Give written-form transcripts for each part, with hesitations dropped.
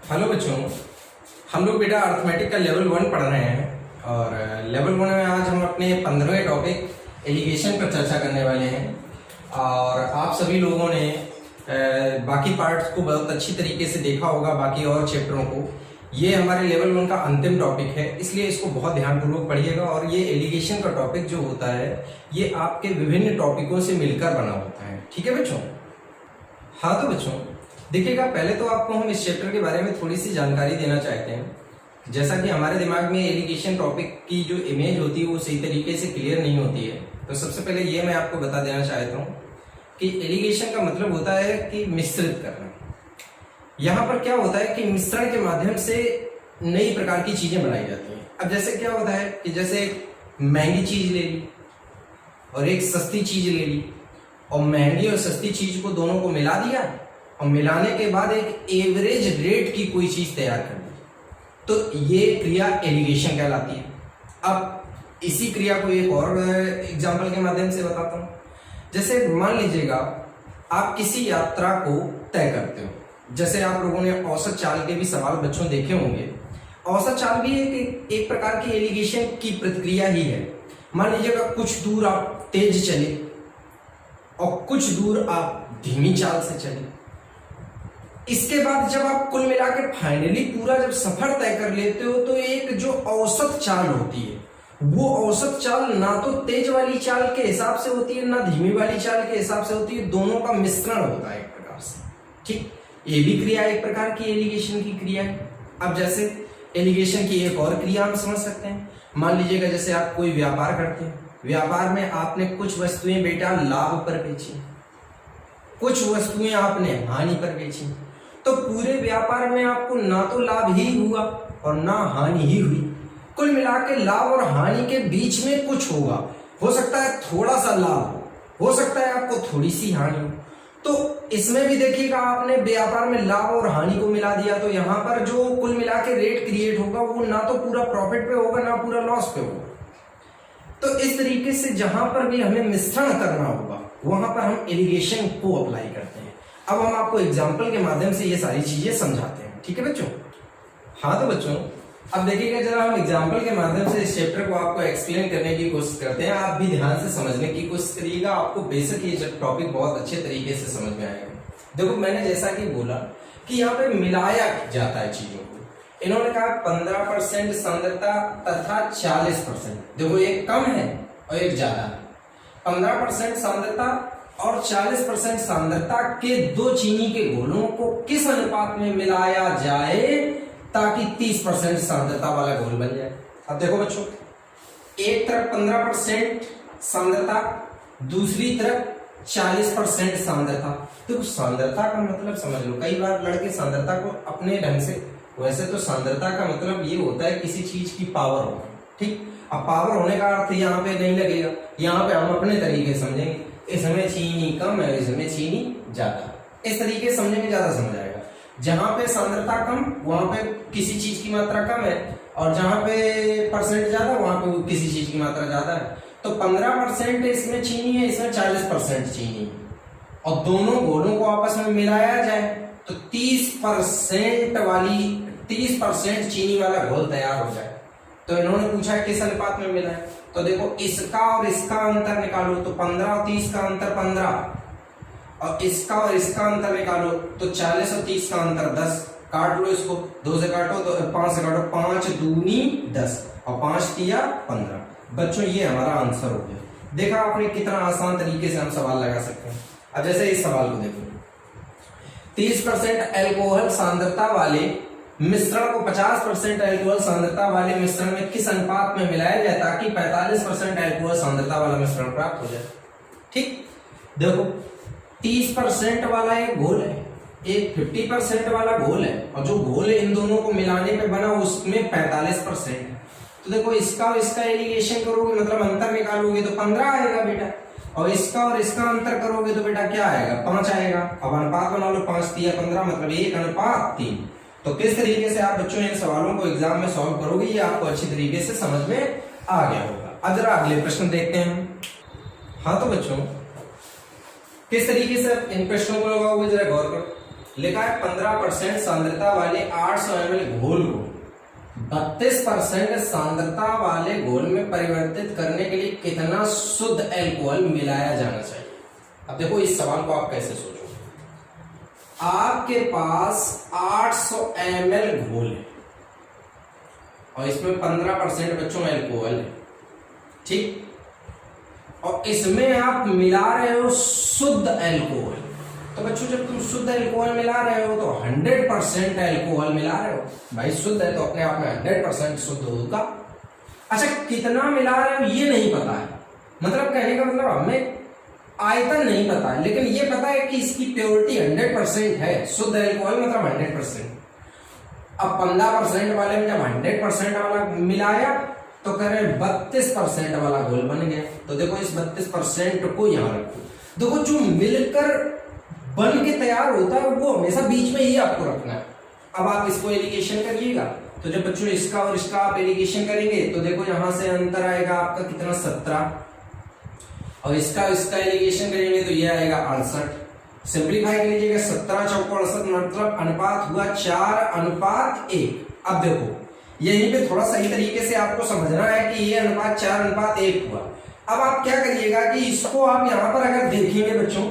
Hello बच्चों, हम लोग बेटा अर्थमेटिक का लेवल 1 पढ़ रहे हैं और लेवल 1 में आज हम अपने 15वें टॉपिक एलिगेशन पर चर्चा करने वाले हैं। और आप सभी लोगों ने बाकी पार्ट्स को बहुत अच्छी तरीके से देखा होगा, बाकी और चैप्टरों को। ये हमारे लेवल 1 का अंतिम टॉपिक है, इसलिए इसको बहुत ध्यानपूर्वक पढ़िएगा। और ये एलिगेशन का टॉपिक जो होता है ये आपके विभिन्न टॉपिकों से मिलकर बना होता है। ठीक है बच्चों? हाँ तो बच्चों देखिएगा, पहले तो आपको हम इस चैप्टर के बारे में थोड़ी सी जानकारी देना चाहते हैं। जैसा कि हमारे दिमाग में एलिगेशन टॉपिक की जो इमेज होती है वो सही तरीके से क्लियर नहीं होती है, तो सबसे पहले ये मैं आपको बता देना चाहता हूँ कि एलिगेशन का मतलब होता है कि मिश्रित करना। यहाँ पर क्या होता है कि मिश्रण के माध्यम से नई प्रकार की चीजें बनाई जाती हैं। अब जैसे क्या होता है कि जैसे एक महंगी चीज ले ली और एक सस्ती चीज ले ली, और महंगी और सस्ती चीज को दोनों को मिला दिया और मिलाने के बाद एक एवरेज रेट की कोई चीज तैयार कर दी, तो ये क्रिया एलिगेशन कहलाती है। अब इसी क्रिया को एक और एग्जांपल के माध्यम से बताता हूं। जैसे मान लीजिएगा आप किसी यात्रा को तय करते हो, जैसे आप लोगों ने औसत चाल के भी सवाल बच्चों देखे होंगे। औसत चाल भी एक प्रकार की एलिगेशन की प्रतिक्रिया ही है। मान लीजिएगा कुछ दूर आप तेज चले और कुछ दूर आप धीमी चाल से चले। इसके बाद जब आप कुल मिलाकर फाइनली पूरा जब सफर तय कर लेते हो तो एक जो औसत चाल होती है वो औसत चाल ना तो तेज वाली चाल के हिसाब से होती है ना धीमी वाली चाल के हिसाब से होती है, दोनों का मिश्रण होता है एक प्रकार से। ठीक, ये भी क्रिया एक प्रकार की एलिगेशन की क्रिया है। अब जैसे एलिगेशन की एक और क्रिया हम समझ सकते हैं। मान लीजिएगा जैसे आप कोई व्यापार करते हैं, व्यापार में आपने कुछ वस्तुएं बेटा लाभ पर बेची, कुछ वस्तुएं आपने हानि पर बेची, तो पूरे व्यापार में आपको ना तो लाभ ही हुआ और ना हानि ही हुई। कुल मिला के लाभ और हानि के बीच में कुछ होगा, हो सकता है थोड़ा सा लाभ हो सकता है आपको थोड़ी सी हानि हो। तो इसमें भी देखिएगा आपने व्यापार में लाभ और हानि को मिला दिया, तो यहाँ पर जो कुल मिला के रेट क्रिएट होगा वो ना तो पूरा प्रॉफिट पे होगा ना पूरा लॉस पे होगा। तो इस तरीके से जहां पर भी हमें मिश्रण करना होगा वहां पर हम एलिगेशन को अप्लाई करते हैं। अब हम आपको एग्जाम्पल के माध्यम से ये सारी चीजें समझाते हैं। ठीक है बच्चों? हाँ तो बच्चों अब देखिएगा जरा हम एग्जाम्पल के माध्यम से इस चैप्टर को आपको एक्सप्लेन करने की कोशिश करते हैं। आप भी ध्यान से समझने की कोशिश करिएगा, आपको बेशक ये टॉपिक बहुत अच्छे तरीके से समझ में आएगा। देखो मैंने जैसा कि बोला कि यहाँ पे मिलाया जाता है चीजों को। इन्होंने कहा 15% सांद्रता तथा 40%। देखो एक कम है और एक ज्यादा है। 15% सांद्रता और 40% सांद्रता के दो चीनी के घोलों को किस अनुपात में मिलाया जाए ताकि 30% सांद्रता वाला घोल बन जाए। अब देखो बच्चों, एक तरफ 15% सांद्रता, दूसरी तरफ 40% सांद्रता। तो सांद्रता का मतलब समझ लो, कई बार लड़के सांद्रता को अपने ढंग से, वैसे तो सांद्रता का मतलब ये होता है किसी चीज की पावर होना। ठीक, अब पावर होने का अर्थ यहाँ पे नहीं लगेगा, यहाँ पे हम अपने तरीके समझेंगे। इसमें चीनी कम है, इसमें चीनी ज्यादा, इस तरीके से समझने में ज्यादा समझ आएगा। जहां पे सांद्रता कम वहां पे किसी चीज की मात्रा कम है, और जहां पे परसेंट ज्यादा वहां पे किसी चीज की मात्रा ज्यादा है। तो 15% इसमें चीनी है, इसमें 40% चीनी है, और दोनों घोलों को आपस में मिलाया जाए तो 30% चीनी वाला घोल तैयार हो जाए। तो इन्होंने पूछा किस अनुपात में मिला है, तो देखो इसका और इसका अंतर निकालो तो 15 और 30 का अंतर 15, और इसका और इसका अंतर निकालो तो 40 और 30 का अंतर 10। काट लो इसको, 2 से काटो तो 5 से काटो, 5 दूनी 10 और 5 किया 15। बच्चों ये हमारा आंसर हो गया। देखा आपने कितना आसान तरीके से हम सवाल लगा सकते हैं। अब जैसे इस सवाल को देखो, 30% एल्कोहल सांद्रता वाले मिश्रण को 50% एल्कोहल सांद्रता वाले मिश्रण में किस अनुपात में मिलाया जाए ताकि 45% एल्कोहल सांद्रता वाला मिश्रण प्राप्त हो जाए। ठीक, देखो 30% वाला एक घोल है, एक 50% वाला घोल है, और जो घोल है इन दोनों को मिलाने पे बना उसमें 45% है। तो देखो इसका और इसका एलिगेशन करोगे मतलब अंतर निकालोगे तो 15 आएगा बेटा, और इसका और इसका अंतर करोगे तो बेटा क्या आएगा, 5 आएगा। अब अनुपात बना लो, 5 3 15 मतलब 1:3। तो किस तरीके से आप बच्चों इन सवालों को एग्जाम में सॉल्व करोगे ये आपको अच्छी तरीके से समझ में आ गया होगा। अब जरा अगले प्रश्न देखते हैं। हाँ तो बच्चों किस तरीके से इन प्रश्नों को लगाओगे जरा गौर करो। लिखा है 15% सांद्रता वाले 800 ml घोल को 32% सांद्रता वाले घोल में परिवर्तित करने के लिए कितना शुद्ध अल्कोहल मिलाया जाना चाहिए। अब देखो इस सवाल को आप कैसे सोचो। आपके पास 800 ml घोल है और इसमें 15% बच्चों अल्कोहल है, ठीक, और इसमें आप मिला रहे हो शुद्ध अल्कोहल। तो बच्चों जब तुम शुद्ध अल्कोहल मिला रहे हो तो 100% अल्कोहल मिला रहे हो, भाई शुद्ध है तो अपने आप में 100% शुद्ध होगा। अच्छा कितना मिला रहे हो ये नहीं पता है, मतलब कहने का मतलब हमें आयतन नहीं पता है, लेकिन ये पता है कि इसकी प्योरिटी 100% है, शुद्ध अल्कोहल मतलब 100%। अब 15% वाले में जब 100% वाला मिलाया तो कह रहे 32% वाला घोल बन गया। तो देखो इस 32% को यहां रखो। देखो जो मिलकर बन के तैयार होता है वो हमेशा बीच में ही आपको रखना है। अब आप इसको एलिगेशन करिएगा तो जब बच्चों इसका और इसका आप एलिगेशन करेंगे तो देखो यहां से अंतर आएगा आपका कितना 17, और इसका इसका एलिगेशन करेंगे तो ये आएगा 68। सिंप्लीफाई कर लीजिएगा 17 चौको 68, मतलब अनुपात हुआ 4:1। अब देखो यहीं पे थोड़ा सही तरीके से आपको समझना है कि ये अनुपात 4:1 हुआ। अब आप क्या करिएगा कि इसको आप यहाँ पर अगर देखेंगे बच्चों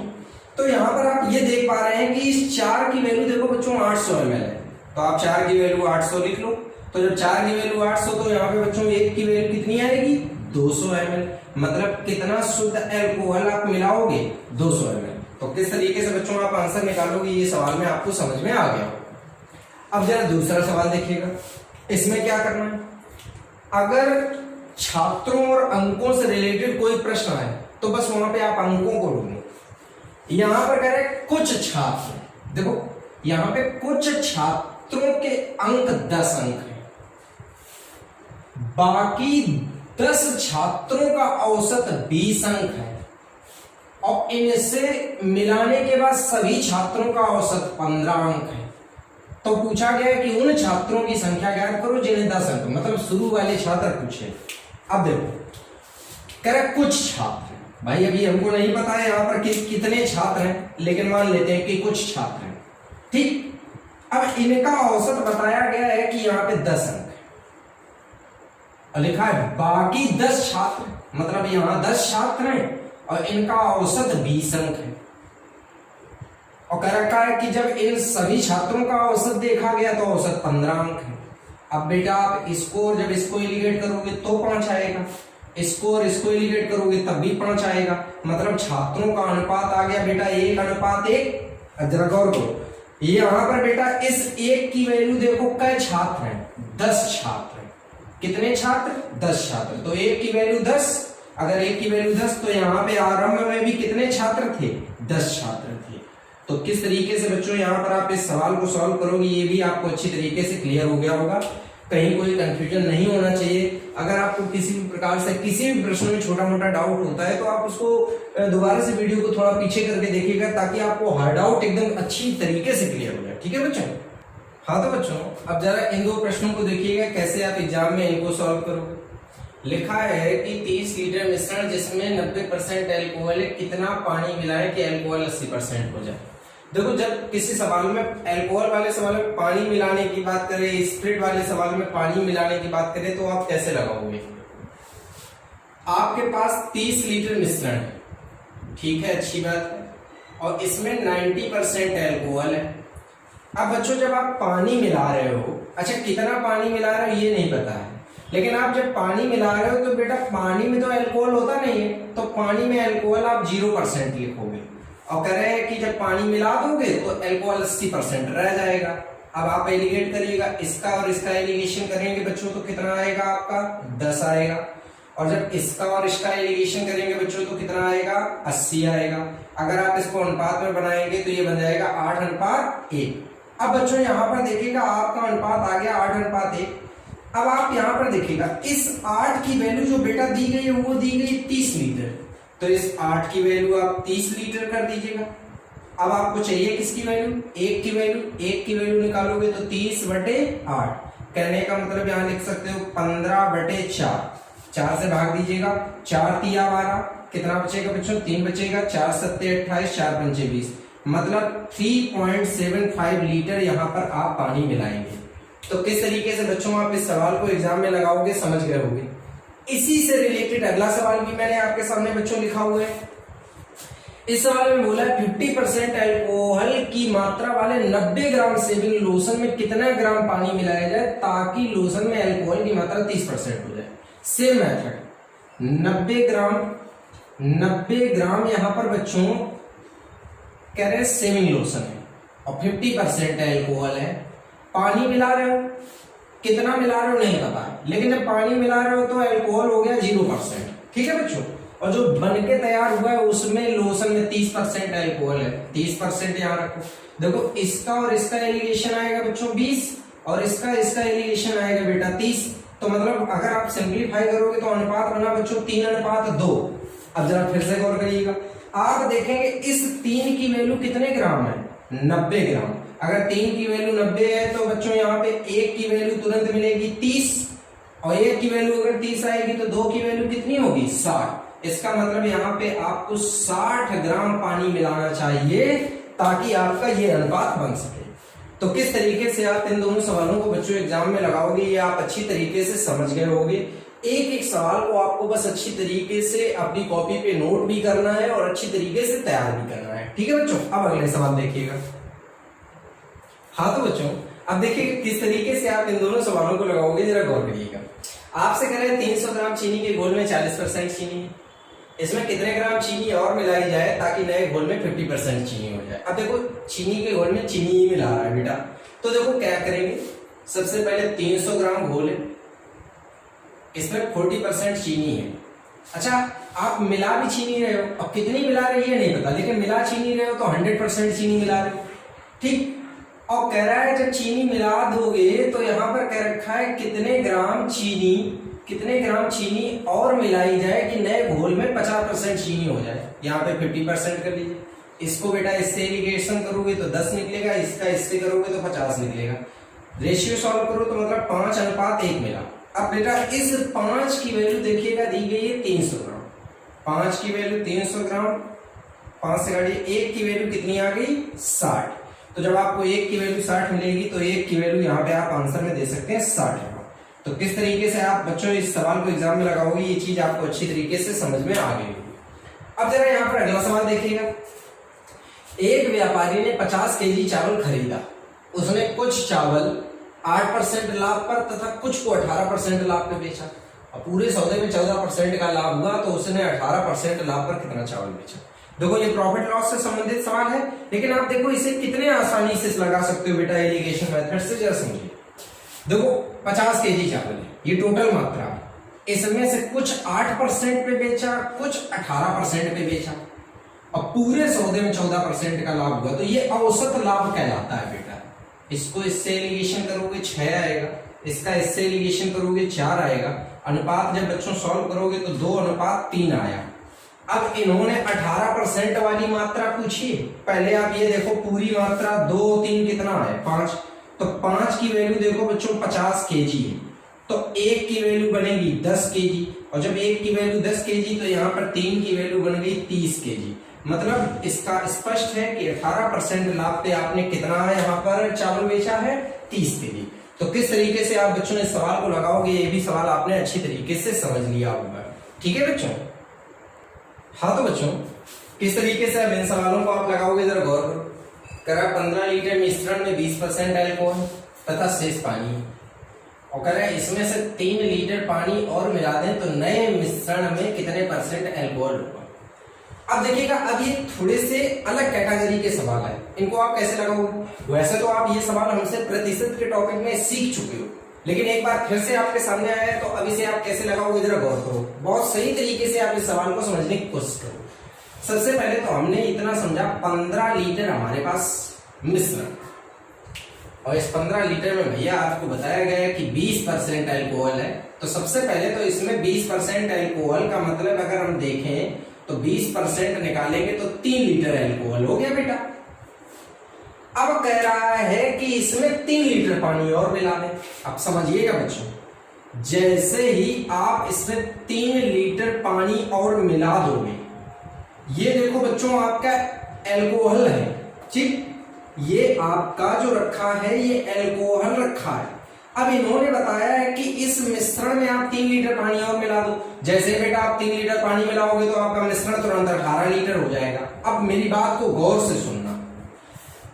तो यहाँ पर आप ये देख पा रहे हैं कि इस 4 की वैल्यू देखो बच्चों 800 ml है, तो आप 4 की वैल्यू 800 लिख लो। तो जब 4 की वैल्यू 800 तो यहाँ पे बच्चों 1 की वैल्यू कितनी आएगी 200 ml, मतलब कितना शुद्ध अल्कोहल आप मिलाओगे 200 ml। तो किस तरीके से बच्चों आप आंसर निकालोगे ये सवाल में आपको समझ में आ गया। अब जरा दूसरा सवाल देखिएगा, इसमें क्या करना है। अगर छात्रों और अंकों से रिलेटेड कोई प्रश्न है तो बस वहां पे आप अंकों को ढूंढो। यहां पर कह रहे कुछ छात्र, देखो यहां पे कुछ छात्रों के अंक 10 अंक हैं, बाकी 10 छात्रों का औसत 20 अंक है, और इनसे मिलाने के बाद सभी छात्रों का औसत 15 अंक है। तो पूछा गया है कि उन छात्रों की संख्या ज्ञात करो जिन्हें 10 अंक, मतलब शुरू वाले छात्र पूछे। अब देखो कह रहे कुछ छात्र, भाई अभी हमको नहीं पता है यहाँ पर कितने छात्र हैं, लेकिन मान लेते हैं कि कुछ छात्र हैं, ठीक। अब इनका औसत बताया गया है कि यहाँ पे 10 अंक है, और लिखा है बाकी 10 छात्र, मतलब यहाँ 10 छात्र हैं और इनका औसत 20 अंक है, और कह रखा है कि जब इन सभी छात्रों का औसत देखा गया तो औसत 15 अंक है। अब बेटा आप इसको जब इसको एलिगेट करोगे तो 5 आएगा, इसको और इसको एलिगेट करोगे तब भी 5 आएगा, मतलब छात्रों का अनुपात आ गया बेटा 1:1। जरा गौर करो ये यहाँ पर बेटा इस 1 की वैल्यू देखो कै छात्र हैं 10 छात्र हैं। कितने छात्र 10 छात्र, तो 1 की वैल्यू 10, अगर 1 की वैल्यू 10 तो यहाँ पे आरंभ में भी कितने छात्र थे 10 छात्र थे। तो किस तरीके से बच्चों यहाँ पर आप इस सवाल को सॉल्व करोगे ये भी आपको अच्छी तरीके से क्लियर हो गया होगा, कहीं कोई कंफ्यूजन नहीं होना चाहिए। अगर आपको किसी भी प्रकार से किसी भी प्रश्न में छोटा मोटा डाउट होता है तो आप उसको दोबारा से वीडियो को थोड़ा पीछे करके देखिएगा ताकि आपको हर डाउट एकदम अच्छी तरीके से क्लियर हो जाए, ठीक है बच्चों। हाँ तो बच्चों अब जरा इन 2 प्रश्नों को देखिएगा कैसे आप एग्जाम में इनको सॉल्व करोगे। लिखा है कि 30 लीटर मिश्रण जिसमें 90% अल्कोहल है, कितना पानी मिलाएं कि अल्कोहल 80% हो जाए। देखो जब किसी सवाल में अल्कोहल वाले सवाल में पानी मिलाने की बात करें, स्पिरिट वाले सवाल में पानी मिलाने की बात करें तो आप कैसे लगाओगे। आपके पास 30 लीटर मिश्रण है, ठीक है, अच्छी बात है, और इसमें 90% अल्कोहल है। अब बच्चों जब आप पानी मिला रहे हो, अच्छा कितना पानी मिला रहे हो ये नहीं पता है, लेकिन आप जब पानी मिला रहे हो तो बेटा पानी में तो अल्कोहल होता नहीं है, तो पानी में अल्कोहल आप 0% लिखोगे, और कह रहे हैं कि जब पानी मिला दोगे तो अल्कोहल 80% रह जाएगा। अब आप एलिगेट करिएगा, इसका और इसका एलिगेशन करेंगे बच्चों तो कितना आएगा आपका 10 आएगा, और जब इसका और इसका एलिगेशन करेंगे बच्चों तो कितना आएगा 80 आएगा। अगर आप इसको अनुपात में बनाएंगे तो ये बन जाएगा 8:1। अब बच्चों यहाँ पर देखिएगा आपका अनुपात आ गया 8:1। अब आप यहाँ पर देखिएगा इस 8 की वैल्यू जो बेटा दी गई है वो दी गई 30 लीटर, तो इस 8 की वैल्यू आप 30 लीटर कर दीजिएगा। अब आपको चाहिए किसकी वैल्यू 1 की वैल्यू, 1 की वैल्यू निकालोगे तो 30/8, कहने का मतलब यहाँ लिख सकते हो 15/4, 4 से भाग दीजिएगा, 4 × 3 = 12, कितना बचेगा बच्चों 3 बचेगा, 4 × 7 = 28, 4 × 5 = 20, मतलब 3.75 लीटर यहाँ पर आप पानी मिलाएंगे। तो किस तरीके से बच्चों आप इस सवाल को एग्जाम में लगाओगे समझ गए होंगे। इसी से रिलेटेड अगला सवाल भी मैंने आपके सामने बच्चों लिखा हुआ है। इस सवाल में बोला 50% अल्कोहल की मात्रा वाले 90 ग्राम सेविंग लोशन में कितना ग्राम पानी मिलाया जाए ताकि लोशन में अल्कोहल की मात्रा 30% हो जाए। सेम मेथड 90 ग्राम यहाँ पर बच्चों कह रहे हैं सेविंग लोशन है और 50% अल्कोहल है। पानी मिला रहे हो, कितना मिला रहे हो नहीं पता, लेकिन जब पानी मिला रहे हो तो अल्कोहल हो गया 0%। ठीक है बच्चों, और जो बन के तैयार हुआ है उसमें लोशन में 30% अल्कोहल है। 30% यहाँ रखो। देखो इसका और इसका एलिगेशन आएगा बच्चों 20 और इसका एलिगेशन आएगा बेटा 30। तो मतलब अगर आप सिंप्लीफाई करोगे तो अनुपात बना बच्चों 3:2। अब जरा फिर से गौर करिएगा, आप देखेंगे इस 3 की वैल्यू कितने ग्राम है 90 ग्राम। अगर 3 की वैल्यू 90 है तो बच्चों यहाँ पे 1 की वैल्यू तुरंत मिलेगी 30 और 1 की वैल्यू अगर 30 आएगी तो 2 की वैल्यू कितनी होगी 60। इसका मतलब यहाँ पे आपको 60 ग्राम पानी मिलाना चाहिए ताकि आपका ये अनुपात बन सके। तो किस तरीके से आप इन दोनों सवालों को बच्चों एग्जाम में लगाओगे ये आप अच्छी तरीके से समझ गए होंगे। एक एक सवाल को आपको बस अच्छी तरीके से अपनी कॉपी पे नोट भी करना है और अच्छी तरीके से तैयार भी करना है। ठीक है बच्चों, अब अगले सवाल देखिएगा। हाँ तो बच्चों अब देखिए किस तरीके से आप इन दोनों सवालों को लगाओगे, जरा गौर करिएगा। आपसे कह रहे हैं 300 ग्राम चीनी के घोल में 40% चीनी है, इसमें कितने ग्राम चीनी और मिलाई जाए ताकि नए घोल में 50% चीनी हो जाए। अब देखो चीनी के घोल में चीनी ही मिला रहा है बेटा, तो देखो क्या करेंगे, सबसे पहले 300 ग्राम घोल है, इसमें 40% चीनी है। अच्छा आप मिला भी चीनी रहे हो, अब कितनी मिला रही है नहीं पता, लेकिन मिला चीनी रहे हो तो 100% चीनी मिला रहे हो। ठीक, और कह रहा है जब चीनी मिला दोगे तो यहाँ पर कह रखा है कितने ग्राम चीनी और मिलाई जाए कि नए घोल में 50% चीनी हो जाए। यहाँ पे 50% कर लीजिए। इसको बेटा इससे एलिगेशन करोगे तो 10 निकलेगा, इसका इससे करोगे तो 50 निकलेगा। रेशियो सॉल्व करो तो मतलब 5:1 मिला। अब बेटा इस 5 की वैल्यू देखिएगा दी गई है 300 ग्राम, 5 की वैल्यू 300 ग्राम, 5 से काटिए, 1 की वैल्यू कितनी आ गई 60। तो जब आपको 1 की वैल्यू 60 मिलेगी तो 1 की वैल्यू यहाँ पे आप आंसर में दे सकते हैं 60। तो किस तरीके से आप बच्चों इस सवाल को एग्जाम में लगाओगे ये चीज आपको अच्छी तरीके से समझ में आ गई होगी। अब जरा यहाँ पर अगला सवाल देखिएगा। एक व्यापारी ने 50 केजी चावल खरीदा, उसने कुछ चावल 8% लाभ पर तथा कुछ को 18% लाभ पे बेचा। अब पूरे सौदे में 14% का लाभ हुआ तो उसने 18% लाभ पर कितना चावल बेचा। देखो ये प्रॉफिट लॉस से संबंधित सवाल है, लेकिन आप देखो इसे कितने आसानी से लगा सकते हो बेटा एलिगेशन मेथड से, जरा समझिए। देखो 50 केजी चावल है, ये टोटल मात्रा, इसमें से कुछ 8% पे बेचा, कुछ 18% पे बेचा और पूरे सौदे में 14% का लाभ हुआ, तो ये औसत लाभ कहलाता है बेटा। इसको इससे एलिगेशन करोगे 6 आएगा, इसका इससे एलिगेशन करोगे 4 आएगा। अनुपात जब बच्चों सॉल्व करोगे तो 2:3 आया। अब इन्होंने 18% वाली मात्रा पूछी, पहले आप ये देखो पूरी मात्रा 2 3 कितना है 5, तो 5 की वैल्यू देखो बच्चों 50 केजी है, तो 1 की वैल्यू बनेगी 10 केजी, और जब 1 की वैल्यू 10 केजी तो यहाँ पर 3 की वैल्यू बन गई 30 केजी। मतलब इसका स्पष्ट है कि 18% लाभ पे आपने कितना है यहाँ पर चावल बेचा है 30 केजी। तो किस तरीके से आप बच्चों ने सवाल को लगाओगे ये भी सवाल आपने अच्छी तरीके से समझ लिया होगा। ठीक है बच्चों, हाँ तो बच्चों किस तरीके से अब इन सवालों को आप लगाओगे जरा गौर करो। करा 15 लीटर मिश्रण में 20% अल्कोहल तथा शेष पानी, और कह रहा है इसमें से 3 लीटर पानी और मिला दें तो नए मिश्रण में कितने % अल्कोहल होगा। अब देखिएगा, अब ये थोड़े से अलग कैटेगरी के सवाल है, इनको आप कैसे लगाओगे। वैसे तो आप ये सवाल हमसे प्रतिशत के टॉपिक में सीख चुके हो, लेकिन एक बार फिर से आपके सामने आया है तो अब इसे आप कैसे लगाओगे जरा गौर करो। बहुत सही तरीके से आप इस सवाल को समझने की कोशिश करो। सबसे पहले तो हमने इतना समझा 15 लीटर हमारे पास मिश्रण, और इस 15 लीटर में भैया आपको बताया गया कि 20% अल्कोहल है, तो सबसे पहले तो इसमें 20% अल्कोहल का मतलब अगर हम देखें तो 20% निकालेंगे तो 3 लीटर अल्कोहल हो गया बेटा। अब कह रहा है कि इसमें 3 लीटर पानी और मिला दें। अब समझिएगा बच्चों, जैसे ही आप इसमें 3 लीटर पानी और मिला दोगे, ये देखो बच्चों आपका अल्कोहल है, ठीक, ये आपका जो रखा है ये एल्कोहल रखा है। अब इन्होंने बताया है कि इस मिश्रण में आप 3 लीटर पानी और मिला दो। जैसे बेटा आप 3 लीटर पानी मिलाओगे तो आपका मिश्रण तुरंत 18 लीटर हो जाएगा। अब मेरी बात को गौर से सुनना,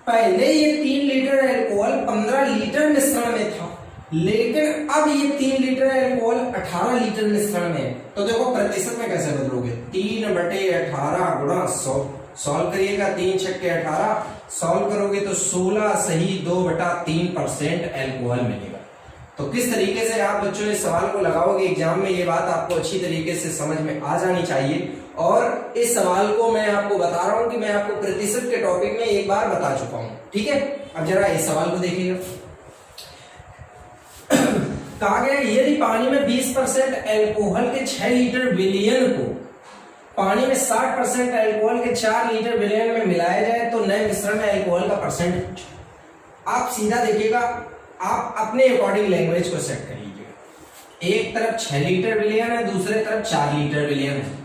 पहले ये 3 लीटर अल्कोहल 15 लीटर मिश्रण में था, लेकिन अब ये 3 लीटर अल्कोहल 18 लीटर मिश्रण में है। तो देखो प्रतिशत में कैसे बदलोगे, 3/18 गुणा 100, सॉल्व करिएगा, 3 छक्के 18, सॉल्व करोगे तो 16 सही 2/3% अल्कोहल मिलेगा। तो किस तरीके से आप बच्चों इस सवाल को लगाओगे एग्जाम में, ये बात आपको अच्छी तरीके से समझ में आ जानी चाहिए। और इस सवाल को मैं आपको बता रहा हूं कि मैं आपको प्रतिशत के टॉपिक में एक बार बता चुका हूं, ठीक है। अब जरा इस सवाल को देखिएगा, कहा गया यदि पानी में 20% अल्कोहल के 6 लीटर विलयन को पानी में 60% अल्कोहल के 4 लीटर विलयन में मिलाया जाए तो नए मिश्रण में अल्कोहल का परसेंट। आप सीधा देखिएगा, आप अपने अकॉर्डिंग लैंग्वेज को सेट कर लीजिएगा। एक तरफ 6 लीटर विलयन है, दूसरे तरफ 4 लीटर विलयन है।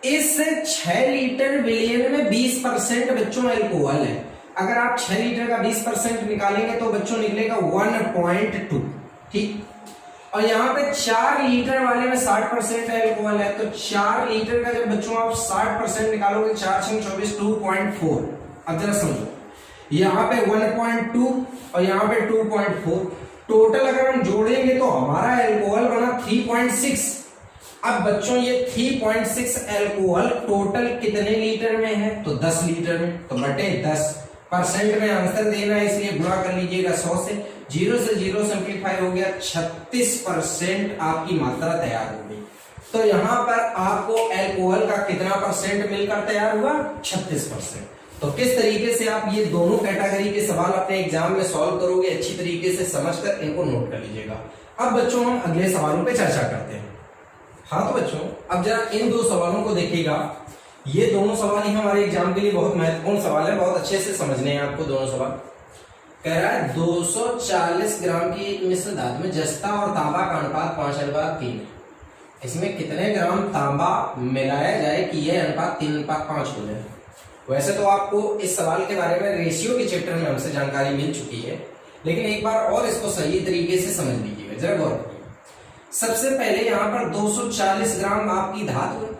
इस 6 लीटर विलयन में 20% बच्चों अल्कोहल है। अगर आप 6 लीटर का 20% निकालेंगे तो बच्चों निकलेगा 1.2, ठीक। और यहाँ पे 4 लीटर वाले में 60% अल्कोहल है, तो 4 लीटर का जब बच्चों आप 60% निकालोगे, 4 × 24 2.4। अब जरा समझो, यहाँ पे 1.2 और यहाँ पे 2.4, टोटल अगर हम जोड़ेंगे तो हमारा अल्कोहल बना 3.6। अब बच्चों ये 3.6 अल्कोहल टोटल कितने लीटर में है, तो 10 लीटर में, तो बटे 10% में आंसर देना है, इसलिए गुणा कर लीजिएगा 100 से। 0 से 0 सिंप्लीफाई हो गया, 36% आपकी मात्रा तैयार हो गई। तो यहाँ पर आपको अल्कोहल का कितना परसेंट मिलकर तैयार हुआ, 36%। तो किस तरीके से आप ये दोनों कैटेगरी के सवाल अपने एग्जाम में सॉल्व करोगे, अच्छी तरीके से समझकर इनको नोट कर लीजिएगा। अब बच्चों हम अगले सवालों पे चर्चा करते हैं। हाँ तो बच्चों अब जरा इन 2 सवालों को देखिएगा, ये दोनों सवाल ही हमारे एग्जाम के लिए बहुत महत्वपूर्ण सवाल है, बहुत अच्छे से समझने हैं आपको दोनों सवाल। कह रहा है 240 ग्राम की मिश्र धातु में जस्ता और तांबा का अनुपात 5:3 है। इसमें कितने ग्राम तांबा मिलाया जाए कि यह अनुपात 3:5 हो जाए। वैसे तो आपको इस सवाल के बारे में रेशियो के चैप्टर में हमसे जानकारी मिल चुकी है, लेकिन एक बार और इसको सही तरीके से समझ लीजिएगा, जरा गौर करिए। सबसे पहले यहाँ पर 240 ग्राम आपकी धातु है,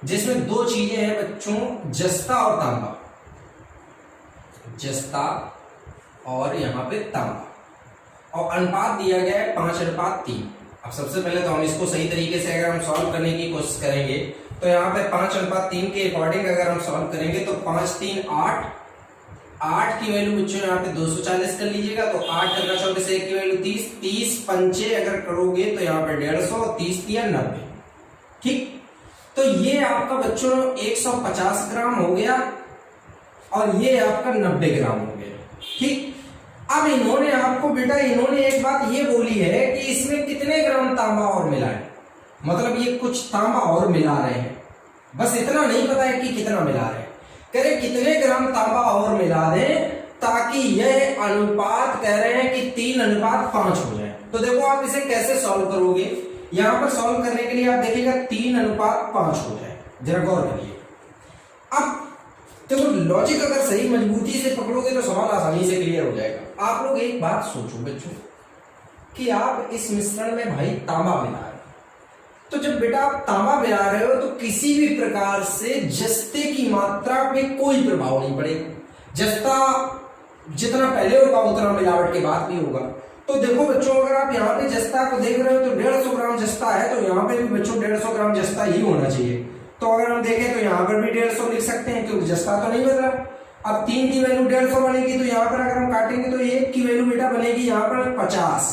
जिसमें 2 चीजें हैं बच्चों, जस्ता और तांबा, जस्ता और यहाँ पे तांबा, और अनुपात दिया गया है 5:3। अब सबसे पहले तो हम इसको सही तरीके से अगर हम सॉल्व करने की कोशिश करेंगे तो यहाँ पे 5:3 के अकॉर्डिंग अगर हम सॉल्व करेंगे तो 5 3 8, 8 की वैल्यू बच्चों यहाँ पे 240 कर लीजिएगा, तो 8 × 24 1 की वैल्यू 30, 30 पंचे अगर करोगे तो यहाँ पे 150, 30 × 90, ठीक। तो ये आपका बच्चों 150 ग्राम हो गया और ये आपका 90 ग्राम हो गया, ठीक। अब इन्होंने आपको बेटा इन्होंने एक बात ये बोली है कि इसमें कितने ग्राम तांबा और मिला है, मतलब ये कुछ तांबा और मिला रहे हैं, बस इतना नहीं पता है कि कितना मिला रहे हैं। कह रहे कितने ग्राम तांबा और मिला दें ताकि यह अनुपात कह रहे हैं कि 3:5 हो जाए। तो देखो आप इसे कैसे सॉल्व करोगे, यहां पर सॉल्व करने के लिए आप देखिएगा 3:5 हो जाए, जरा गौर करिए। अब देखो लॉजिक अगर सही मजबूती से पकड़ोगे तो सवाल आसानी से क्लियर हो जाएगा। आप लोग एक बात सोचो बच्चों कि आप इस मिश्रण में भाई तांबा मिला रहे हो, तो जब बेटा आप तांबा मिला रहे हो तो किसी भी प्रकार से जस्ते की मात्रा पे कोई प्रभाव नहीं पड़ेगा। जस्ता जितना पहले होगा उतना मिलावट के बाद भी होगा। तो देखो बच्चों अगर आप यहाँ पे जस्ता को देख रहे हो तो 150 ग्राम जस्ता है, तो यहाँ पे भी बच्चों 150 ग्राम जस्ता ही होना चाहिए। तो अगर हम देखें तो यहाँ पर भी 150 लिख सकते हैं क्योंकि जस्ता तो नहीं बदला। अब 3 की वैल्यू 150 बनेगी तो यहाँ पर अगर हम काटेंगे तो 1 की वैल्यू बेटा बनेगी यहाँ पर 50,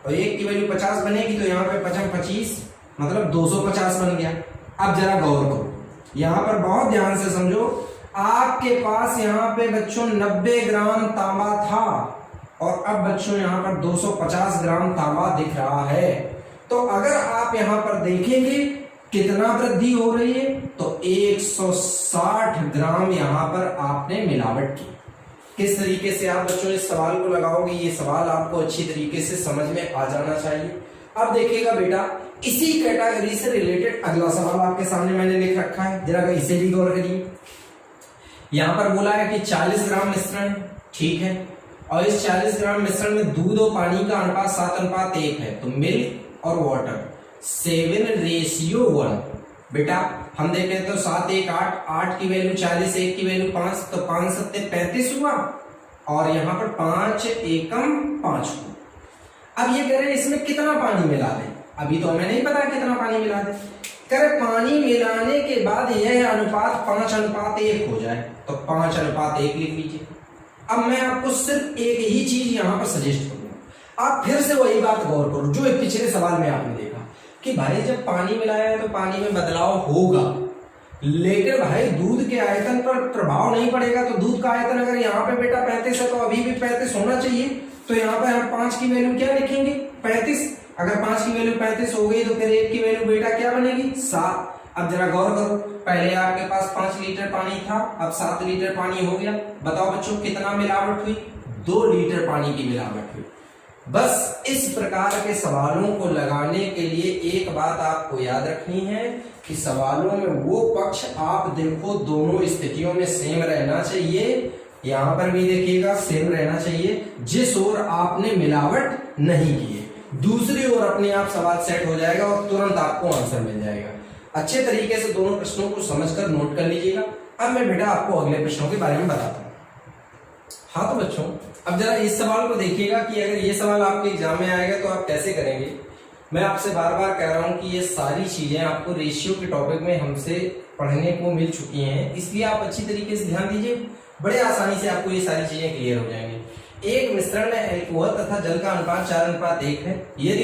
और 1 की वैल्यू 50 बनेगी तो यहाँ पे 25 मतलब 250 बन गया। अब जरा गौर करो, यहाँ पर बहुत ध्यान से समझो, आपके पास यहाँ पे बच्चों 90 ग्राम तांबा था और अब बच्चों यहाँ पर 250 ग्राम तांबा दिख रहा है। तो अगर आप यहाँ पर देखेंगे कितना वृद्धि हो रही है, तो 160 ग्राम यहाँ पर आपने मिलावट की। किस तरीके से आप बच्चों इस सवाल को लगाओगे, ये सवाल आपको अच्छी तरीके से समझ में आ जाना चाहिए। अब देखिएगा बेटा इसी कैटेगरी से रिलेटेड अगला सवाल आपके सामने मैंने लिख रखा है, जरा इसे भी गौर करिए। यहाँ पर बोला है कि 40 ग्राम मिश्रण, ठीक है, और इस 40 ग्राम मिश्रण में दूध और पानी का अनुपात 7:1 है, तो मिल्क और वाटर 7:1। बेटा हम देख लेते हो 7 1 8, 8 की वैल्यू 40, 1 की वैल्यू 5, तो 5 7 35 हुआ, और यहाँ पर 5 एकम 5 हुआ। अब ये कह रहे हैं इसमें कितना पानी मिला दें, अभी तो हमें नहीं पता कितना पानी मिला दें। कह रहे पानी मिलाने के बाद यह अनुपात 5:1 हो जाए, तो 5:1 लिख लीजिए। अब मैं आपको सिर्फ एक ही चीज यहाँ पर सजेस्ट करूंगा, आप फिर से वही बात गौर करो जो पिछले सवाल में आपने देखा कि भाई जब पानी मिलाया है तो पानी में बदलाव होगा, लेकिन भाई दूध के आयतन पर प्रभाव नहीं पड़ेगा। तो दूध का आयतन अगर यहाँ पे बेटा 35 है तो अभी भी 35 होना चाहिए, तो यहाँ पे हम 5 की वैल्यू क्या लिखेंगे 35। अगर 5 की वैल्यू 35 हो गई तो फिर 1 की वैल्यू बेटा क्या बनेगी 7। अब जरा गौर करो, पहले आपके पास 5 लीटर पानी था, अब 7 लीटर पानी हो गया। बताओ बच्चों कितना मिलावट हुई, 2 लीटर पानी की मिलावट हुई। बस इस प्रकार के सवालों को लगाने के लिए एक बात आपको याद रखनी है कि सवालों में वो पक्ष आप देखो दोनों स्थितियों में सेम रहना चाहिए, यहां पर भी देखिएगा सेम रहना चाहिए, जिस ओर आपने मिलावट नहीं की है दूसरी ओर अपने आप सवाल सेट हो जाएगा और तुरंत आपको आंसर मिल जाएगा। अच्छे तरीके से दोनों प्रश्नों को समझकर नोट कर लीजिएगा। अब मैं बेटा आपको अगले प्रश्नों के बारे में बताता हूँ। हाँ तो बच्चों अब जरा इस सवाल को देखिएगा कि अगर ये सवाल आपके एग्जाम में आएगा तो आप कैसे करेंगे। मैं आपसे बार बार कह रहा हूं कि ये सारी चीजें आपको रेशियो के टॉपिक में हमसे पढ़ने को मिल चुकी हैं, इसलिए आप अच्छी तरीके से ध्यान दीजिए, बड़े आसानी से आपको ये सारी चीजें क्लियर हो जाएंगी। एक मिश्रण में अल्कोहल तथा जल का अनुपात 4:1 है। यदि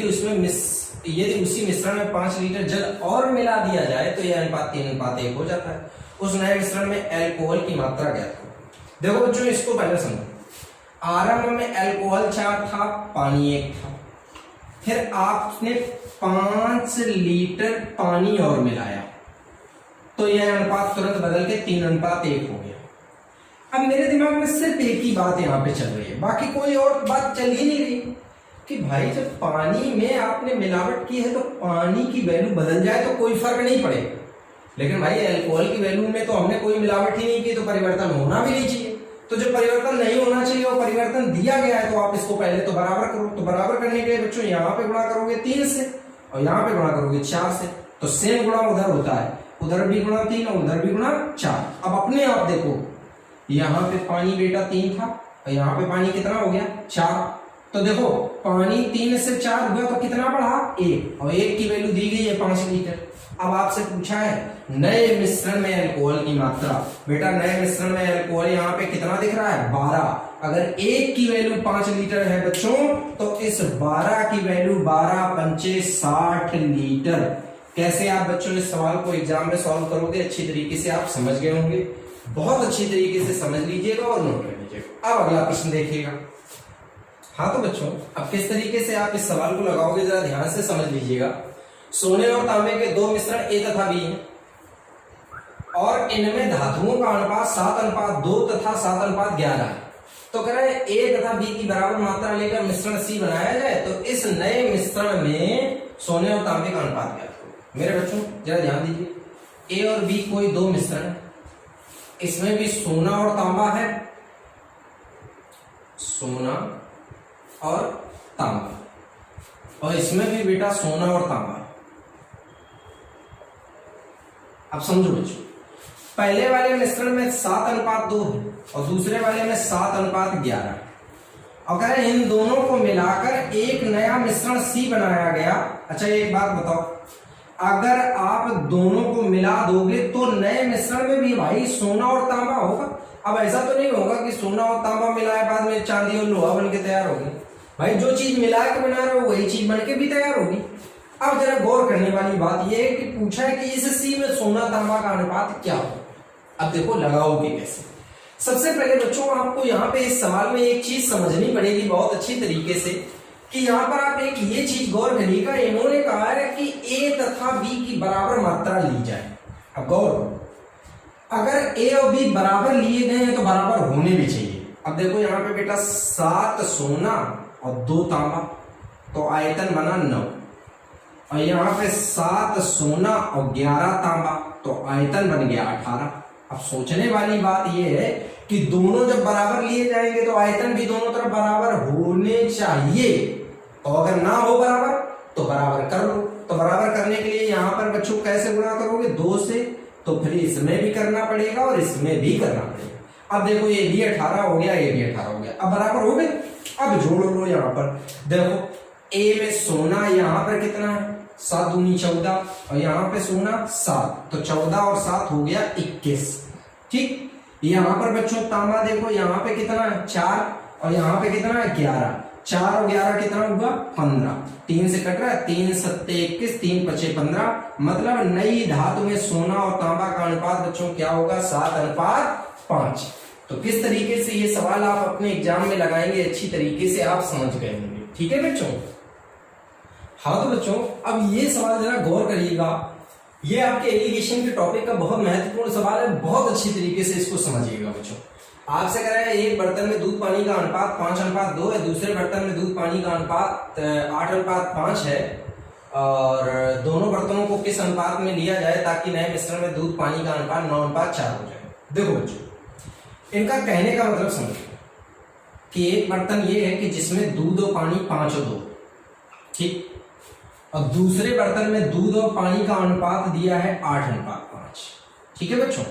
उसी मिश्रण में 5 लीटर जल और मिला दिया जाए तो यह अनुपात 3:1 हो जाता है। उस नए मिश्रण में अल्कोहल की मात्रा ज्ञात करो। देखो बच्चों इसको पहले समझो। आरंभ में अल्कोहल 4 था, पानी 1 था, फिर आपने 5 लीटर पानी और मिलाया तो यह अनुपात तुरंत बदल के 3:1 हो गया। अब मेरे दिमाग में सिर्फ एक ही बात यहाँ पे चल रही है, बाकी कोई और बात चल ही नहीं रही कि भाई जब पानी में आपने मिलावट की है तो पानी की वैल्यू बदल जाए तो कोई फर्क नहीं पड़ेगा, लेकिन भाई अल्कोहल की वैल्यू में तो हमने कोई मिलावट ही नहीं की, तो परिवर्तन होना भी नहीं चाहिए। तो जो परिवर्तन नहीं होना चाहिए वो परिवर्तन दिया गया है, तो आप इसको पहले तो बराबर करो। तो बराबर करने के लिए बच्चों यहाँ पे गुणा करोगे 3 से और यहाँ पे गुणा करोगे 4 से, तो सेम गुणा उधर होता है, उधर भी गुणा 3 और उधर भी गुणा 4। अब अपने आप देखो यहाँ पे पानी बेटा 3 था और यहाँ पे पानी कितना हो गया 4, तो देखो पानी 3 से 4 हुआ तो कितना बढ़ा 1, और 1 की वैल्यू दी गई है 5 लीटर। अब आपसे पूछा है नए मिश्रण में अल्कोहल की मात्रा, बेटा नए मिश्रण में अल्कोहल यहाँ पे कितना दिख रहा है 12। अगर 1 की वैल्यू 5 लीटर है बच्चों तो इस 12 की वैल्यू 12 पंचे 60 लीटर। कैसे आप बच्चों इस सवाल को एग्जाम में सॉल्व करोगे, अच्छी तरीके से आप समझ गए होंगे, बहुत अच्छी तरीके से समझ लीजिएगा और नोट कर लीजिएगा। अब अगला प्रश्न देखिएगा। हाँ तो बच्चों अब किस तरीके से आप इस सवाल को लगाओगे जरा ध्यान से समझ लीजिएगा। सोने और तांबे के 2 मिश्रण A तथा B हैं और इनमें धातुओं का अनुपात 7:2 तथा 7:11 है। तो कह रहे हैं A तथा B की बराबर मात्रा लेकर मिश्रण C बनाया जाए तो इस नए मिश्रण में सोने और तांबे का अनुपात क्या होगा। मेरे बच्चों जरा ध्यान दीजिए, A और B कोई 2 मिश्रण है, इसमें भी सोना और तांबा है, सोना और तांबा, और इसमें भी बेटा सोना और तांबा। अब समझो बच्चों, पहले वाले मिश्रण में 7:2 है और दूसरे वाले में 7:11 है, और कह रहे इन दोनों को मिलाकर एक नया मिश्रण C बनाया गया। अच्छा एक बात बताओ, अगर आप दोनों को मिला दोगे तो नए मिश्रण में भी भाई सोना और तांबा होगा। अब ऐसा तो नहीं होगा कि सोना और तांबा मिलाए बाद में चांदी और लोहा बन के तैयार होगी। भाई जो चीज मिला के बना रहे हो वही चीज बन के भी तैयार होगी। अब जरा गौर करने वाली बात यह है कि पूछा है कि इस C में सोना तांबा का अनुपात क्या हो। अब देखो लगाओगे कैसे। सबसे पहले बच्चों आपको यहाँ पे इस सवाल में एक चीज समझनी पड़ेगी बहुत अच्छी तरीके से कि यहाँ पर आप एक ये चीज गौर करिएगा, इन्होंने कहा है कि A तथा B की बराबर मात्रा ली जाए। अब गौर, अगर A और B बराबर लिए गए हैं तो बराबर होने भी चाहिए। अब देखो यहाँ पे बेटा 7 सोना और 2 तांबा, तो आयतन बना 9, और यहाँ पे 7 सोना और 11 तांबा, तो आयतन बन गया 18। अब सोचने वाली बात यह है कि दोनों जब बराबर लिए जाएंगे तो आयतन भी दोनों तरफ बराबर होने चाहिए। तो अगर ना हो बराबर तो बराबर कर लो। तो बराबर करने के लिए यहां पर बच्चों कैसे गुणा करोगे? 2 से, तो फिर इसमें भी करना पड़ेगा और इसमें भी करना पड़ेगा। अब देखो ये भी 18 हो गया, ये भी 18 हो गया, अब बराबर हो गए। अब जोड़ लो यहां पर, देखो ए में सोना यहां पर कितना है? 7 दूनी 14 और यहाँ पे सोना 7, तो 14 और 7 हो गया 21। ठीक, यहाँ पर बच्चों तांबा देखो यहाँ पे कितना है? 4 और यहाँ पे कितना है? 11। 4 और 11 कितना हुआ? 15। 3 से कट रहा है, 3 7 21, 3 5 15। मतलब नई धातु में सोना और तांबा का अनुपात बच्चों क्या होगा? 7:5। तो किस तरीके से ये सवाल आप अपने एग्जाम में लगाएंगे अच्छी तरीके से आप समझ गए होंगे। ठीक है बच्चों? हाँ तो बच्चों अब ये सवाल जरा गौर करिएगा, ये आपके एलिगेशन के टॉपिक का बहुत महत्वपूर्ण सवाल है, बहुत अच्छी तरीके से इसको समझिएगा बच्चों। आपसे कह रहा है एक बर्तन में दूध पानी का अनुपात 5:2 है, दूसरे बर्तन में दूध पानी का अनुपात 8:5 है, और दोनों बर्तनों को किस अनुपात में लिया जाए ताकि नए मिश्रण में दूध पानी का अनुपात 9:4 हो जाए। देखो बच्चों इनका कहने का मतलब समझो कि एक बर्तन ये है कि जिसमें दूध और पानी 5:2, ठीक, और दूसरे बर्तन में दूध और पानी का अनुपात दिया है 8:5। ठीक है बच्चों?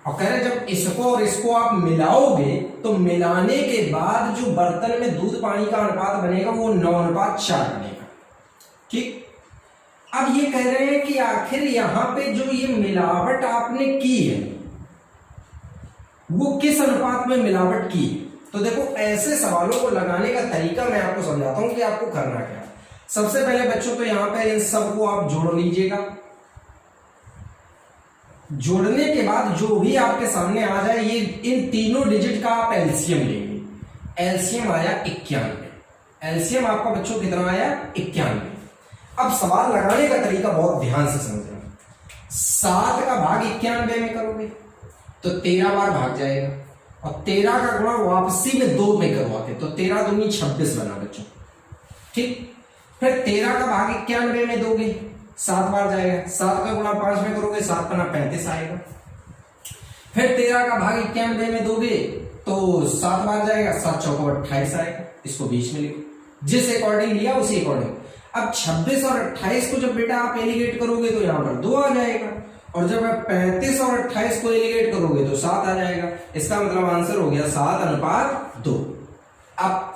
और कह रहे जब इसको और इसको आप मिलाओगे तो मिलाने के बाद जो बर्तन में दूध पानी का अनुपात बनेगा वो 9:4 बनेगा। ठीक, अब ये कह रहे हैं कि आखिर यहां पे जो ये मिलावट आपने की है वो किस अनुपात में मिलावट की। तो देखो ऐसे सवालों को लगाने का तरीका मैं आपको समझाता हूं कि आपको करना क्या है। सबसे पहले बच्चों तो यहां पे इन सबको आप जोड़ लीजिएगा। जोड़ने के बाद जो भी आपके सामने आ जाए ये इन तीनों डिजिट का आप एलसीएम लेंगे। एलसीएम आया 91। एलसीएम आपका बच्चों कितना आया? 91। अब सवाल लगाने का तरीका बहुत ध्यान से समझना। 7 का भाग 91 में करोगे तो 13 बार भाग जाएगा, और 13 का गुणा वापसी में 2 में करवाते तो 13 दूनी 26 बना बच्चों। ठीक, फिर 13 का भाग 91 में दोगे 7 बार जाएगा, 7 का गुणा 5 में करोगे 7 पना 35 आएगा। फिर 13 का भाग 91 में दोगे तो 7 बार जाएगा, 7 चौको 28 आएगा। इसको बीच में लिखो, जिस अकॉर्डिंग लिया उसी अकॉर्डिंग। अब 26 और 28 को जब बेटा आप एलिगेट करोगे तो यहां पर 2 आ जाएगा, और जब आप 35 और 28 को एलिगेट करोगे तो 7 आ जाएगा। इसका मतलब आंसर हो गया 7:2। अब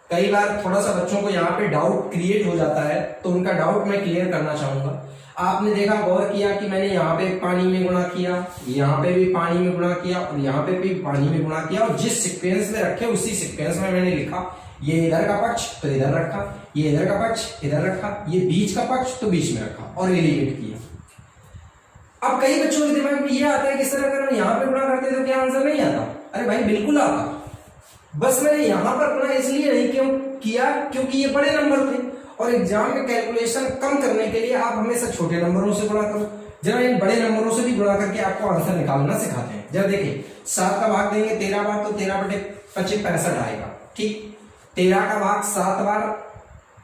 कई बार थोड़ा सा बच्चों को यहाँ पे डाउट क्रिएट हो जाता है, तो उनका डाउट मैं क्लियर करना चाहूंगा। आपने देखा गौर किया कि मैंने यहाँ पे पानी में गुणा किया, यहाँ पे भी पानी में गुणा किया, और यहाँ पे भी पानी में गुणा किया, और जिस सीक्वेंस में रखे उसी सीक्वेंस में मैंने लिखा। ये इधर का पक्ष तो इधर रखा, ये इधर का पक्ष इधर रखा, ये बीच का पक्ष तो बीच में रखा, और एलिगेट किया। अब कई बच्चों के दिमाग में ये आता है कि सर अगर हम यहाँ पे गुणा करते तो क्या आंसर नहीं आता? अरे भाई बिल्कुल आता, बस मैंने यहां पर गुणा इसलिए नहीं क्यों किया क्योंकि ये बड़े नंबर थे, और एग्जाम में कैलकुलेशन कम करने के लिए आप हमेशा छोटे नंबरों से गुणा करो। जरा इन बड़े नंबरों से भी गुणा करके आपको आंसर निकालना सिखाते हैं। जरा देखिए 7 का भाग देंगे 13 बार तो 13/25 65 आएगा। ठीक, 13 का भाग 7 बार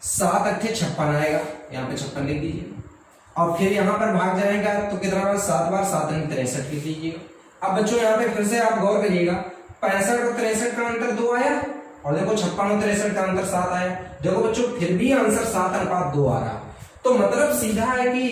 7 8 56 आएगा, यहाँ पे 56 लिख दीजिए। और फिर यहाँ पर भाग जाएगा तो कितना बार? 7 बार 7 8 63 लिख दीजिएगा। अब बच्चों यहाँ पे फिर से आप गौर करिएगा, 65 और 63 का अंतर 2 आया, और देखो 56 और 63 का अंतर 7 आया। देखो बच्चों फिर भी आंसर 7:2 आ रहा। तो मतलब सीधा है कि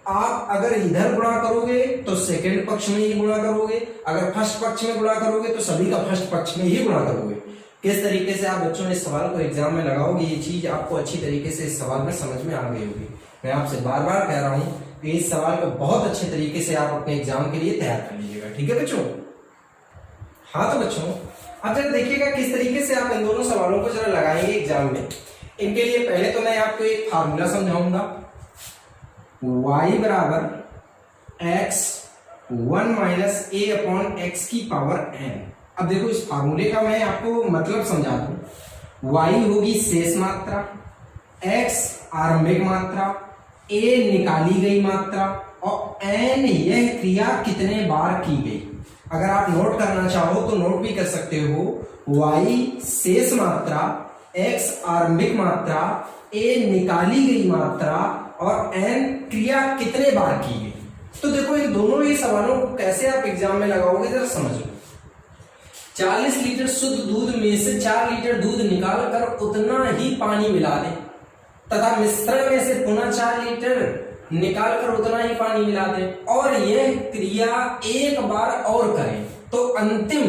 आप अगर इधर गुणा करोगे तो सेकंड पक्ष में ही गुणा करोगे, अगर फर्स्ट पक्ष में गुणा करोगे तो सभी का फर्स्ट पक्ष में ही गुणा करोगे। किस तरीके से आप बच्चों इस सवाल को एग्जाम में लगाओगे, ये चीज आपको अच्छी तरीके से इस सवाल में समझ में आ गई होगी। मैं आपसे बार बार कह रहा हूँ कि इस सवाल को बहुत अच्छे तरीके से आप अपने एग्जाम के लिए तैयार कर लीजिएगा। ठीक है बच्चों? हाँ तो बच्चों अब जरा देखिएगा किस तरीके से आप इन दोनों सवालों को जरा लगाएंगे एग्जाम में। इनके लिए पहले तो मैं आपको एक फार्मूला समझाऊंगा, y बराबर x 1 - a/x की पावर n। अब देखो इस फार्मूले का मैं आपको मतलब समझा दूं। y होगी शेष मात्रा, x आरंभिक मात्रा, a निकाली गई मात्रा, और n यह क्रिया कितने बार की गई। अगर आप नोट करना चाहो तो नोट भी कर सकते हो। y शेष मात्रा, x आरंभिक मात्रा, a निकाली गई मात्रा, और n क्रिया कितने बार की गई। तो देखो इन दोनों ही सवालों को कैसे आप एग्जाम में लगाओगे जरा समझ लो। 40 लीटर शुद्ध दूध में से 4 लीटर दूध निकाल कर उतना ही पानी मिला दें तथा मिश्रण में से पुनः 4 लीटर निकाल कर उतना ही पानी मिला दें और यह क्रिया एक बार और करें तो अंतिम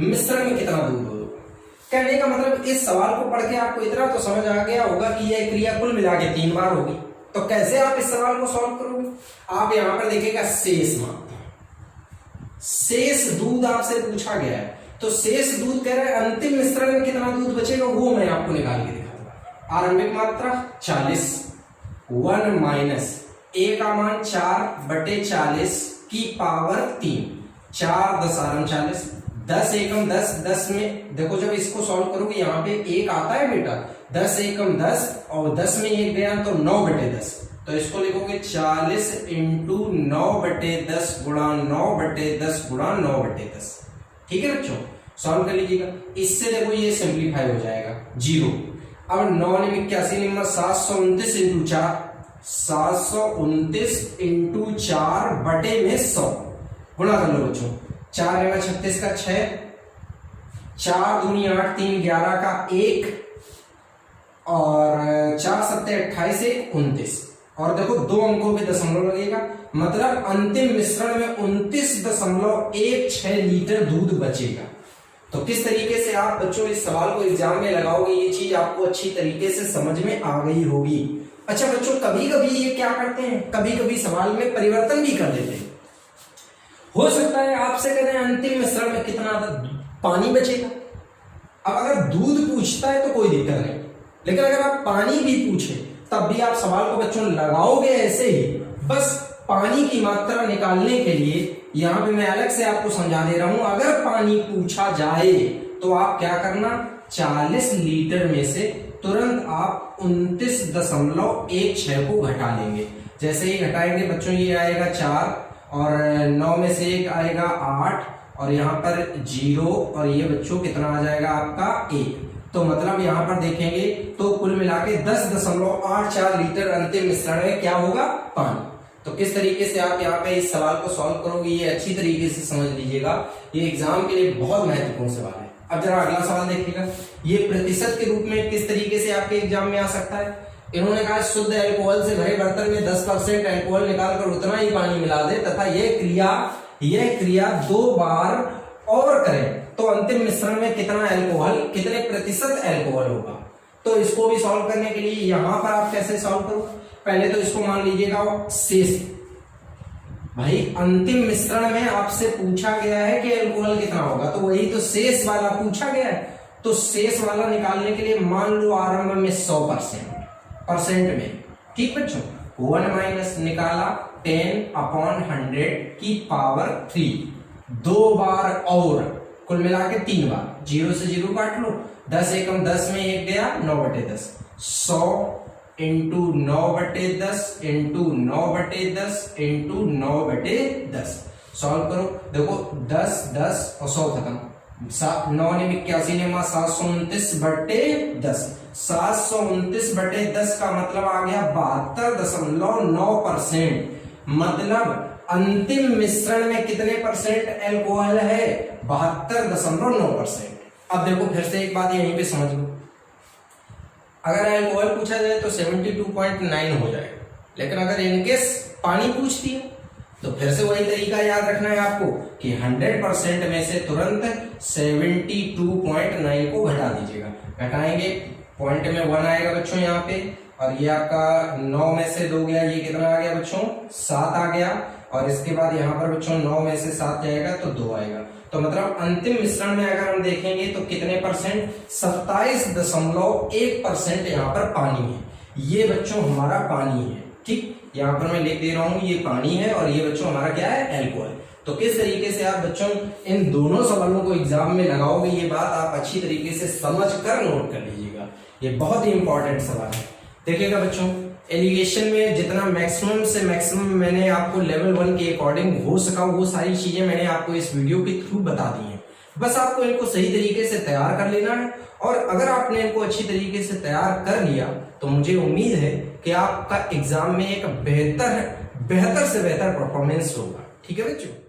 मिश्रण में कितना दूध होगा। कहने का मतलब इस सवाल को पढ़ के आपको इतना तो समझ आ गया होगा कि यह क्रिया कुल मिला के 3 बार होगी। तो कैसे आप इस सवाल को सॉल्व करोगे, आप यहां पर देखिएगा शेष मात्रा, शेष दूध आपसे पूछा गया है तो शेष दूध कह रहे हैं अंतिम मिश्रण में कितना दूध बचेगा वो मैं आपको निकाल के दिखाऊंगा। आरंभिक मात्रा 40, 1 माइनस a का मान 4/40 की पावर 3, 4 10 40, 10 एकम 10, 10 में देखो जब इसको सॉल्व करोगे यहाँ पे 1 आता है बेटा, 10 एकम 10 और 10 में 1 गया तो 9/10, तो इसको लिखोगे 40 इंटू 9/10 गुणा 9/10 गुणा 9/10। ठीक है बच्चों, सॉल्व कर लीजिएगा। इससे देखो ये सिंप्लीफाई हो जाएगा 0। अब 9 ने 81 नंबर 729 इंटू 4, 729 इंटू 4 बटे में 100 गुणा कर लो बच्चों। 4 में 36 का 6, 4 दूनी 8, 3 11 का 1 और 4 7 28 1 29 और देखो 2 अंकों पे दशमलव लगेगा, मतलब अंतिम मिश्रण में 29.16 लीटर दूध बचेगा। तो किस तरीके से आप बच्चों इस सवाल को एग्जाम में लगाओगे ये चीज आपको अच्छी तरीके से समझ में आ गई होगी। अच्छा बच्चों, कभी कभी ये क्या करते हैं, कभी कभी सवाल में परिवर्तन भी कर देते हैं। हो सकता है आपसे कह रहे हैं अंतिम मिश्रण में कितना पानी बचेगा। अब अगर दूध पूछता है तो कोई दिक्कत नहीं, लेकिन अगर आप पानी भी पूछे तब भी आप सवाल को बच्चों लगाओगे ऐसे ही, बस पानी की मात्रा निकालने के लिए यहां पे मैं अलग से आपको समझा दे रहा हूं। अगर पानी पूछा जाए तो आप क्या करना, 40 लीटर में से तुरंत आप 29.16 को घटा लेंगे। जैसे ही घटाएंगे बच्चों ये आएगा 4 और 9 में से 1 आएगा 8 और यहाँ पर 0 और ये बच्चों कितना आ जाएगा आपका 1। तो मतलब यहाँ पर देखेंगे तो कुल मिला के 10.84 लीटर अंतिम मिश्रण में क्या होगा, पानी। तो किस तरीके से आप यहाँ पे इस सवाल को सॉल्व करोगे ये अच्छी तरीके से समझ लीजिएगा, ये एग्जाम के लिए बहुत महत्वपूर्ण सवाल है। अब जरा अगला सवाल देखिएगा, ये प्रतिशत के रूप में किस तरीके से आपके एग्जाम में आ सकता है। इन्होंने कहा शुद्ध अल्कोहल से भरे बर्तन में 10% अल्कोहल निकालकर उतना ही पानी मिला दे तथा यह क्रिया 2 बार और करें तो अंतिम मिश्रण में कितना अल्कोहल, कितने प्रतिशत अल्कोहल होगा। तो इसको भी सॉल्व करने के लिए यहां पर आप कैसे सॉल्व करोगे, पहले तो इसको मान लीजिएगा शेष। भाई अंतिम मिश्रण में आपसे पूछा गया है कि अल्कोहल कितना होगा, तो वही तो शेष वाला पूछा गया है। तो शेष वाला निकालने के लिए मान लो आरंभ में 100% में, ठीक बच्चों। 1 माइनस निकाला 10/100 की पावर 3, 2 बार और कुल मिला के 3 बार, 0 से 0 काट लो, 10 एकम 10 में 1 गया 9/10, 100 इंटू 9/10 इंटू 9/10 इंटू 9/10 सॉल्व करो। देखो 10 10 और 100 खत्म, 9 ने 81 ने 729/10, 729/10 का मतलब आ गया 72.9%। मतलब अंतिम मिश्रण में कितने परसेंट अल्कोहल है, 72.9%। अब देखो फिर से एक बात यहीं पे समझ लो, अगर अल्कोहल पूछा जाए तो 72.9 हो जाएगा, लेकिन अगर इनकेस पानी पूछ दिया तो फिर से वही तरीका याद रखना है आपको कि 100% में से तुरंत 72.9 को घटा दीजिएगा। घटाएंगे पॉइंट में 1 आएगा बच्चों यहाँ पे, और ये आपका 9 में से 2 गया, ये कितना आ गया बच्चों 7 आ गया, और इसके बाद यहाँ पर बच्चों 9 में से 7 जाएगा तो 2 आएगा। तो मतलब अंतिम मिश्रण में अगर हम देखेंगे तो कितने परसेंट, 27.1% यहाँ पर पानी है। ये बच्चों हमारा पानी है, ठीक, यहाँ पर मैं लिख दे रहा हूँ ये पानी है और ये बच्चों हमारा क्या है, अल्कोहल। तो किस तरीके से आप बच्चों इन दोनों सवालों को एग्जाम में लगाओगे ये बात आप अच्छी तरीके से समझ कर नोट कर लीजिएगा, ये बहुत ही इंपॉर्टेंट सवाल है। देखिएगा बच्चों, एलिगेशन में जितना मैक्सिमम से मैक्सिमम मैंने आपको लेवल 1 के अकॉर्डिंग हो सका वो सारी चीजें मैंने आपको इस वीडियो के थ्रू बता दी हैं। बस आपको इनको सही तरीके से तैयार कर लेना है, और अगर आपने इनको अच्छी तरीके से तैयार कर लिया तो मुझे उम्मीद है कि आपका एग्जाम में एक बेहतर से बेहतर परफॉर्मेंस होगा। ठीक है बच्चों।